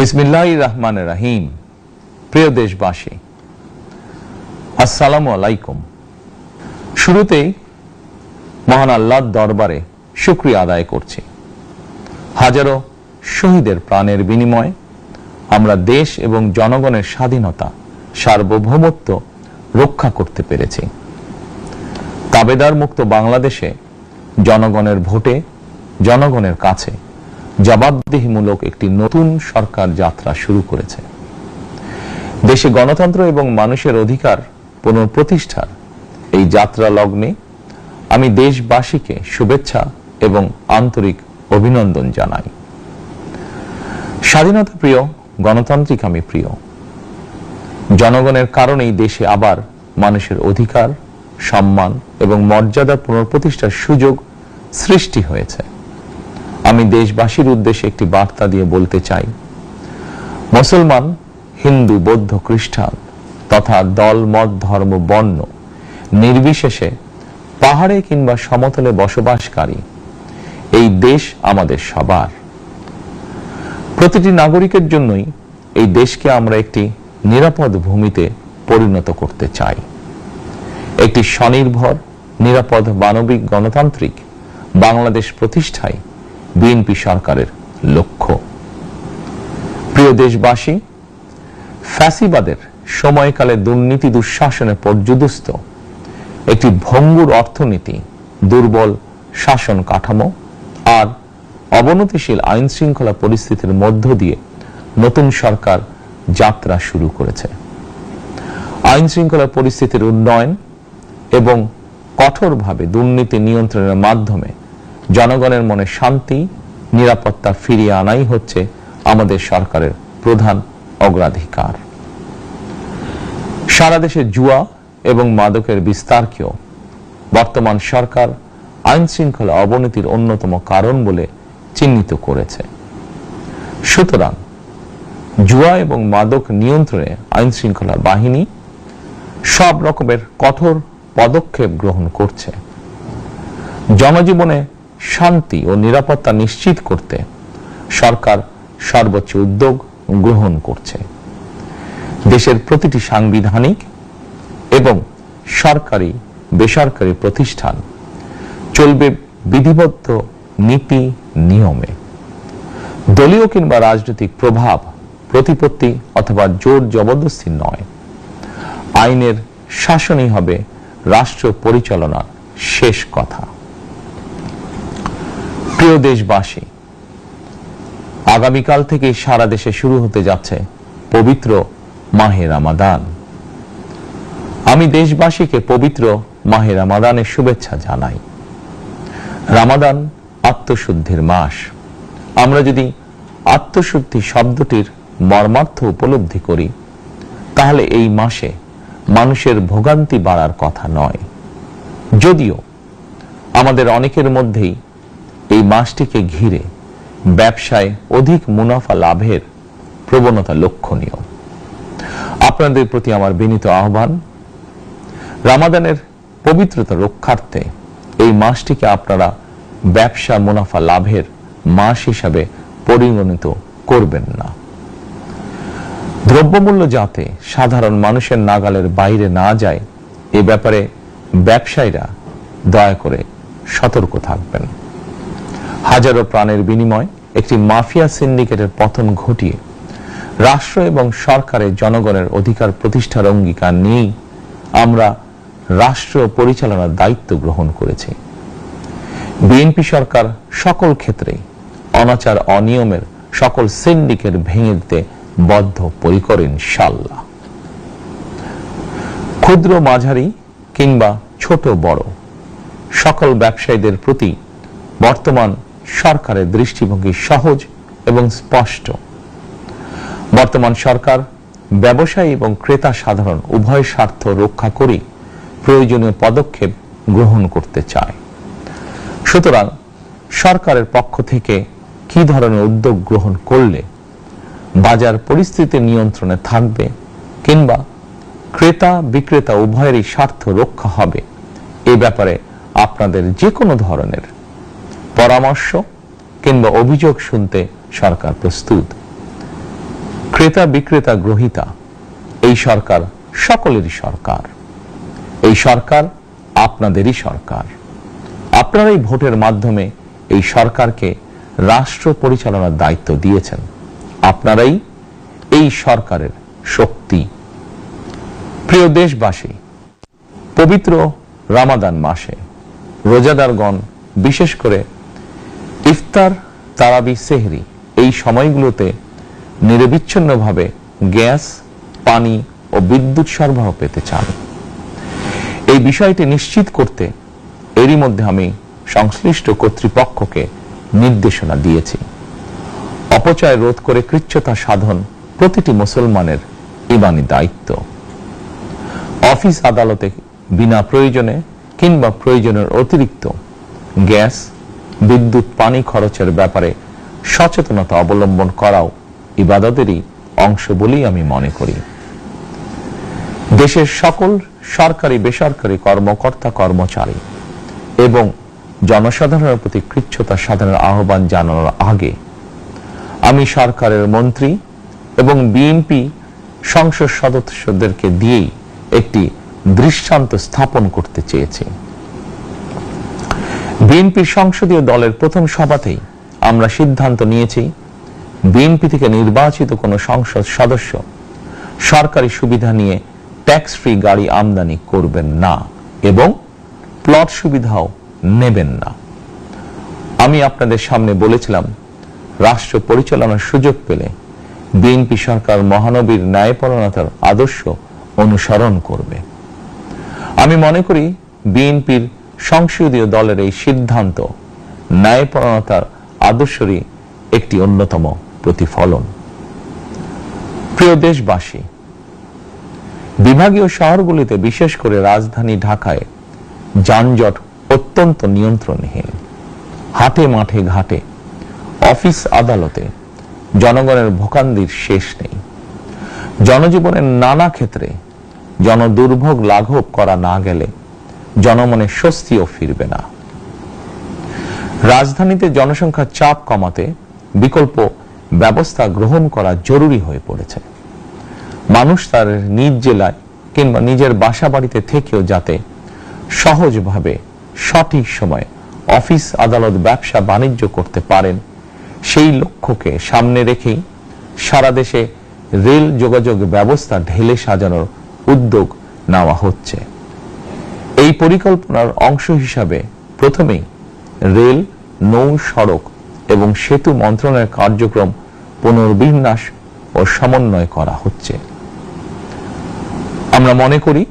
বিসমিল্লাহির রহমানির রহিম। প্রিয় দেশবাসী, আসসালামু আলাইকুম। শুরুতেই মহান আল্লাহর দরবারে শুকরিয়া আদায় করছি। হাজারো শহীদের প্রাণের বিনিময়ে আমরা দেশ এবং জনগণের স্বাধীনতা, সার্বভৌমত্ব রক্ষা করতে পেরেছি। তাবেদার মুক্ত বাংলাদেশে জনগণের ভোটে জনগণের কাছে জবাবদিহিমূলক একটি নতুন সরকার যাত্রা শুরু করেছে। দেশে গণতন্ত্র এবং মানুষের অধিকার পুনঃপ্রতিষ্ঠার এই যাত্রা লগ্নে আমি দেশবাসীকে শুভেচ্ছা এবং আন্তরিক অভিনন্দন জানাই। স্বাধীনতা প্রিয়, গণতান্ত্রিক আমি প্রিয়। জনগণের কারণেই দেশে আবার মানুষের অধিকার, সম্মান এবং মর্যাদা পুনঃপ্রতিষ্ঠার সুযোগ সৃষ্টি হয়েছে। আমি দেশবাসীর উদ্দেশ্যে একটি বার্তা দিয়ে বলতে চাই, মুসলমান, হিন্দু, বৌদ্ধ, খ্রিস্টান তথা দল, মত, ধর্ম, বর্ণ নির্বিশেষে পাহাড়ে কিংবা সমতলে বসবাসকারী এই দেশ আমাদের সবার। প্রতিটি নাগরিকের জন্যই এই দেশকে আমরা একটি নিরাপদ ভূমিতে পরিণত করতে চাই। একটি স্বনির্ভর, নিরাপদ, মানবিক, গণতান্ত্রিক বাংলাদেশ প্রতিষ্ঠায় বিএনপি সরকারের লক্ষ্য। প্রিয় দেশবাসী, ফ্যাসিবাদের সময়কালে দুর্নীতি, দুঃশাসনে পর্যুদস্ত একটি ভঙ্গুর অর্থনীতি, দুর্বল শাসন কাঠামো আর অবনতিশীল আইন শৃঙ্খলা পরিস্থিতির মধ্য দিয়ে নতুন সরকার যাত্রা শুরু করেছে। আইন শৃঙ্খলা পরিস্থিতির উন্নয়ন এবং কঠোরভাবে দুর্নীতি নিয়ন্ত্রণের মাধ্যমে জনগণের মনে শান্তি, নিরাপত্তা ফিরিয়ে আনাই হচ্ছে আমাদের সরকারের প্রধান অগ্রাধিকার। সারা দেশে জুয়া এবং মাদকের বিস্তারকেও বর্তমান সরকার আইন শৃঙ্খলা অবনতির অন্যতম কারণ বলে চিহ্নিত করেছে। সুতরাং জুয়া এবং মাদক নিয়ন্ত্রণে আইন শৃঙ্খলা বাহিনী সব রকমের কঠোর পদক্ষেপ গ্রহণ করছে। জনজীবনে শান্তি ও নিরাপত্তা নিশ্চিত করতে সরকার সর্বোচ্চ উদ্যোগ গ্রহণ করছে। দেশের প্রতিটি সাংবিধানিক এবং সরকারি, বেসরকারি প্রতিষ্ঠান চলবে বিধিবদ্ধ নীতি নিয়মে। দলীয় কিংবা রাজনৈতিক প্রভাব, প্রতিপত্তি অথবা জোর জবরদস্তি নয়। আইনের শাসনই হবে রাষ্ট্র পরিচালনার শেষ কথা। প্রিয় দেশবাসী, আগামীকাল থেকে সারা দেশে শুরু হতে যাচ্ছে পবিত্র মাহে রমাদান। আমি দেশবাসীকে পবিত্র মাহে রমাদানের শুভেচ্ছা জানাই। রমাদান আত্মশুদ্ধির মাস। আমরা যদি আত্মশুদ্ধি শব্দটির মর্মার্থ উপলব্ধি করি, তাহলে এই মাসে মানুষের ভোগান্তি বাড়ার কথা নয়। যদিও আমাদের অনেকের মধ্যেই এই মাসটিকে ঘিরে ব্যবসায় অধিক মুনাফা লাভের প্রবণতা লক্ষণীয়। আপনাদের প্রতি আমার বিনীত আহ্বান, রমাদানের পবিত্রতা রক্ষার্থে এই মাসটিকে আপনারা ব্যবসা মুনাফা লাভের মাস হিসাবে পরিগণিত করবেন না। দ্রব্যমূল্য যাতে সাধারণ মানুষের নাগালের বাইরে না যায়, এ ব্যাপারে ব্যবসায়ীরা দয়া করে সতর্ক থাকবেন। হাজারো প্রাণের বিনিময়ে একটি মাফিয়া সিন্ডিকেটের পতন ঘটিয়ে রাষ্ট্র এবং সরকারের জনগণের অধিকার প্রতিষ্ঠার অঙ্গীকার নিয়েই আমরা রাষ্ট্র পরিচালনার দায়িত্ব গ্রহণ করেছি। বিএনপি সরকার সকল ক্ষেত্রেই অনাচার, অনিয়মের সকল সিন্ডিকেট ভেঙে দিতে বদ্ধপরিকর ইনশাআল্লাহ। ক্ষুদ্র, মাঝারি কিংবা ছোট বড় সকল ব্যবসায়ীদের প্রতি বর্তমান সরকারের দৃষ্টিভঙ্গি সহজ এবং স্পষ্ট। বর্তমান সরকার ব্যবসায়ী এবং ক্রেতা সাধারণ উভয় স্বার্থ রক্ষা করে প্রয়োজনীয় পদক্ষেপ গ্রহণ করতে চায়। সুতরাং সরকারের পক্ষ থেকে কি ধরনের উদ্যোগ গ্রহণ করলে বাজার পরিস্থিতি নিয়ন্ত্রণে থাকবে কিংবা ক্রেতা বিক্রেতা উভয়েরই স্বার্থ রক্ষা হবে, এ ব্যাপারে আপনাদের যে কোনো ধরনের পরামর্শ কিংবা অভিযোগ শুনতে সরকার প্রস্তুত। ক্রেতা বিক্রেতা গ্রহীতা এই সরকার সকলেরই সরকার। এই সরকার আপনাদেরই সরকার। আপনারাই ভোটের মাধ্যমে এই সরকারকে রাষ্ট্র পরিচালনার দায়িত্ব দিয়েছেন। আপনারাই এই সরকারের শক্তি। প্রিয় দেশবাসী, পবিত্র রমাদান মাসে রোজাদারগণ বিশেষ করে ইফতার, তারাবি, সেহরি এই সময়গুলোতে নিরবিচ্ছিন্নভাবে গ্যাস, পানি ও বিদ্যুৎ সরবরাহ পেতে চান। এই বিষয়টি নিশ্চিত করতে এরই মধ্যে আমি সংশ্লিষ্ট কর্তৃপক্ষকে নির্দেশনা দিয়েছি। অপচয় রোধ করে কৃচ্ছ্রতা সাধন প্রতিটি মুসলমানের ঈমানি দায়িত্ব। অফিস আদালতে বিনা প্রয়োজনে কিংবা প্রয়োজনের অতিরিক্ত গ্যাস, বিদ্যুৎ, পানি খরচের ব্যাপারে সচেতনতা অবলম্বন করাও ইবাদতেরই অংশ বলেই আমি মনে করি। দেশের সকল সরকারি বেসরকারি কর্মকর্তা কর্মচারী এবং জনসাধারণের প্রতি কৃচ্ছ্রতা সাধনের আহ্বান জানানোর আগে আমি সরকারের মন্ত্রী এবং বিএনপি সংসদ সদস্যদেরকে দিয়েই একটি দৃষ্টান্ত স্থাপন করতে চেয়েছি। বিএনপির সংসদীয় দলের প্রথম সভাতেই আমরা সিদ্ধান্ত নিয়েছি বিএনপি থেকে নির্বাচিত কোনো সংসদ সদস্য সরকারি সুবিধা নিয়ে ট্যাক্স ফ্রি গাড়ি আমদানি করবেন না এবং প্লট সুবিধাও নেবেন না। আমি আপনাদের সামনে বলেছিলাম রাষ্ট্র পরিচালনার সুযোগ পেলে বিএনপি সরকার মহানবীর ন্যায়পরায়ণতার আদর্শ অনুসরণ করবে। আমি মনে করি বিএনপির সংসদীয় দলের এই সিদ্ধান্ত ন্যায়পরায়ণতার আদর্শেরই একটি অন্যতম প্রতিফলন। প্রিয় দেশবাসী, বিভাগীয় শহরগুলিতে বিশেষ করে রাজধানী ঢাকায় যানজট অত্যন্ত নিয়ন্ত্রণহীন। হাটে মাঠে ঘাটে, অফিস আদালতে জনগণের ভোগান্তির শেষ নেই। জনজীবনের নানা ক্ষেত্রে জনদুর্ভোগ লাঘব করা না গেলে জনমনে স্বস্তিও ফিরবে না। রাজধানীতে জনসংখ্যার চাপ কমাতে বিকল্প ব্যবস্থা গ্রহণ করা জরুরি হয়ে পড়েছে। মানুষ তার নিজ জেলায় কিংবা নিজের বাসা বাড়িতে থেকেও যাতে সহজভাবে সঠিক সময়ে অফিস, আদালত, ব্যবসা বাণিজ্য করতে পারেন সেই লক্ষ্যকে সামনে রেখেই সারা দেশে রেল যোগাযোগ ব্যবস্থা ঢেলে সাজানোর উদ্যোগ নেওয়া হচ্ছে। এই পরিকল্পনার অংশ হিসাবে প্রথমেই রেল, নৌ, সড়ক এবং সেতু মন্ত্রণালয়ের কার্যক্রম পুনর্বিন্যাস ও সমন্বয় করা হচ্ছে। আমরা মনে করি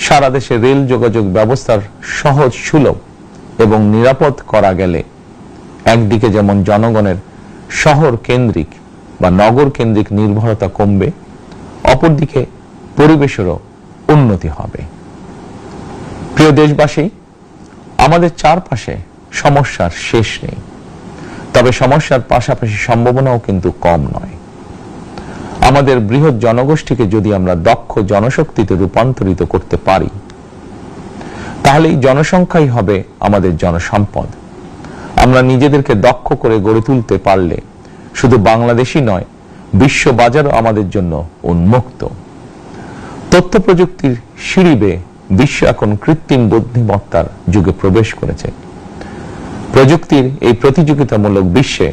সারা দেশে রেল যোগাযোগ ব্যবস্থার সহজ, সুলভ এবং নিরাপদ করা গেলে একদিকে যেমন জনগণের শহর কেন্দ্রিক বা নগর কেন্দ্রিক নির্ভরতা কমবে, অপরদিকে পরিবেশেরও উন্নতি হবে। প্রিয় দেশবাসী, আমাদের চারপাশে সমস্যার শেষ নেই, তবে সমস্যার পাশাপাশি সম্ভাবনাও কিন্তু কম নয়। আমাদের বৃহৎ জনগোষ্ঠীকে যদি আমরা দক্ষ জনশক্তিতে রূপান্তরিত করতে পারি তাহলে এই জনসংখ্যাই হবে আমাদের জনসম্পদ। আমরা নিজেদেরকে দক্ষ করে গড়ে তুলতে পারলে শুধু বাংলাদেশই নয়, বিশ্ব বাজারও আমাদের জন্য উন্মুক্ত। তথ্য প্রযুক্তির সিঁড়ি বেয়ে বিশ্ব এখন কৃত্রিম বুদ্ধিমত্তার যুগে প্রবেশ করেছে। প্রযুক্তির এই প্রতিযোগিতামূলক বিশ্বে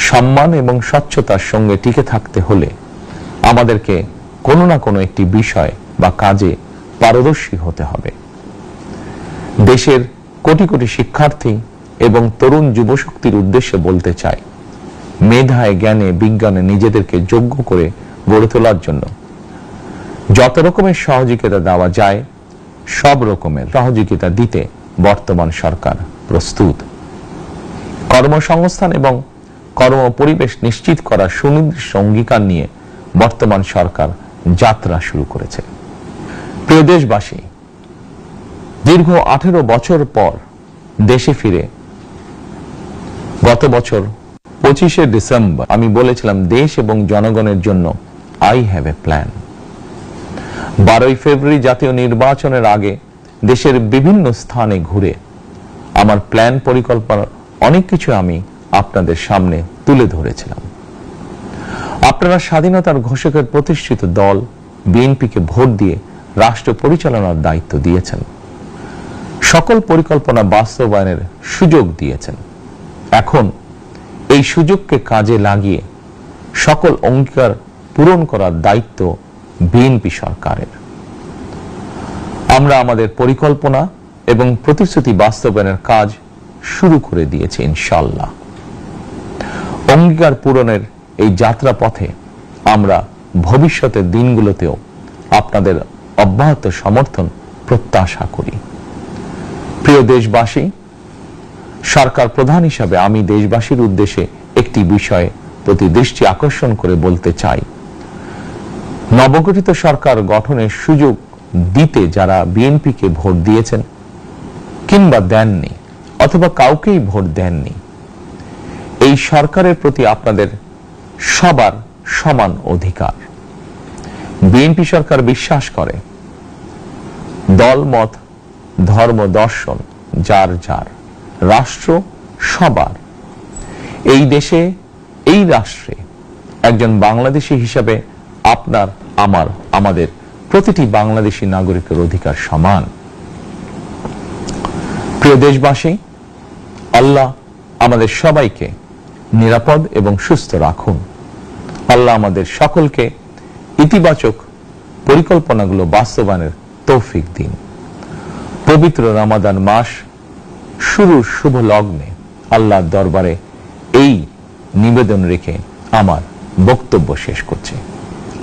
সম্মান এবং স্বচ্ছতার সঙ্গে টিকে থাকতে হলে আমাদেরকে কোনো না কোনো একটি বিষয় বা কাজে পারদর্শী হতে হবে। দেশের কোটি কোটি শিক্ষার্থী এবং তরুণ যুবশক্তির উদ্দেশ্যে বলতে চাই, মেধায়, জ্ঞানে, বিজ্ঞানে নিজেদেরকে যোগ্য করে গড়ে তোলার জন্য যত রকমের সহযোগিতা দেওয়া যায় সব রকমের সহযোগিতা দিতে বর্তমান সরকার প্রস্তুত। কর্মসংস্থান এবং কর্ম পরিবেশ নিশ্চিত করার সুনির্দিষ্ট অঙ্গীকার নিয়ে বর্তমান সরকার যাত্রা শুরু করেছে। প্রিয় দেশবাসী, দীর্ঘ 18 বছর পর দেশে ফিরে গত বছর 25শে ডিসেম্বর আমি বলেছিলাম দেশ এবং জনগণের জন্য আই হ্যাভ এ প্ল্যান। 12ই ফেব্রুয়ারি জাতীয় নির্বাচনের আগে দেশের বিভিন্ন স্থানে ঘুরে আমার প্ল্যান, পরিকল্পনার অনেক কিছু আমি আপনাদের সামনে তুলে ধরেছিলাম। আপনারা স্বাধীনতার ঘোষকের প্রতিষ্ঠিত দল বিএনপিকে ভোট দিয়ে রাষ্ট্র পরিচালনার দায়িত্ব দিয়েছেন, সকল পরিকল্পনা বাস্তবায়নের সুযোগ দিয়েছেন। এখন এই সুযোগকে কাজে লাগিয়ে সকল অঙ্গীকার পূরণ করার দায়িত্ব বিএনপি সরকারের। আমরা আমাদের পরিকল্পনা এবং প্রতিশ্রুতি বাস্তবায়নের কাজ শুরু করে দিয়েছি ইনশাআল্লাহ। অঙ্গীকার পূরণের এই যাত্রা পথে আমরা ভবিষ্যতের দিনগুলোতেও আপনাদের অব্যাহত সমর্থন প্রত্যাশা করি। প্রিয় দেশবাসী, সরকার প্রধান হিসাবে আমি দেশবাসীর উদ্দেশ্যে একটি বিষয়ে প্রতি দৃষ্টি আকর্ষণ করে বলতে চাই। নবগঠিত সরকার গঠনের সুযোগ দিতে যারা বিএনপিকে ভোট দিয়েছেন কিংবা দেননি অথবা কাউকেই ভোট দেননি, এই সরকারের প্রতি আপনাদের সবার সমান অধিকার। বিএনপি সরকার বিশ্বাস করে দল মত ধর্ম দর্শন যার যার, রাষ্ট্র সবার। এই দেশে এই রাষ্ট্রে একজন বাংলাদেশী হিসাবে আপনার আমার আমাদের প্রতিটি বাংলাদেশী নাগরিকের অধিকার সমান। প্রিয় দেশবাসী, আল্লাহ আমাদের সবাইকে নিরাপদ এবং সুস্থ রাখুন। আল্লাহ আমাদের সকলকে ইতিবাচক পরিকল্পনাগুলো বাস্তবায়নের তৌফিক দিন। পবিত্র রমাদান মাস শুরুর শুভ লগ্নে আল্লাহর দরবারে এই নিবেদন রেখে আমার বক্তব্য শেষ করছি।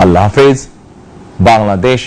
আল্লাহ হাফেজ। বাংলাদেশ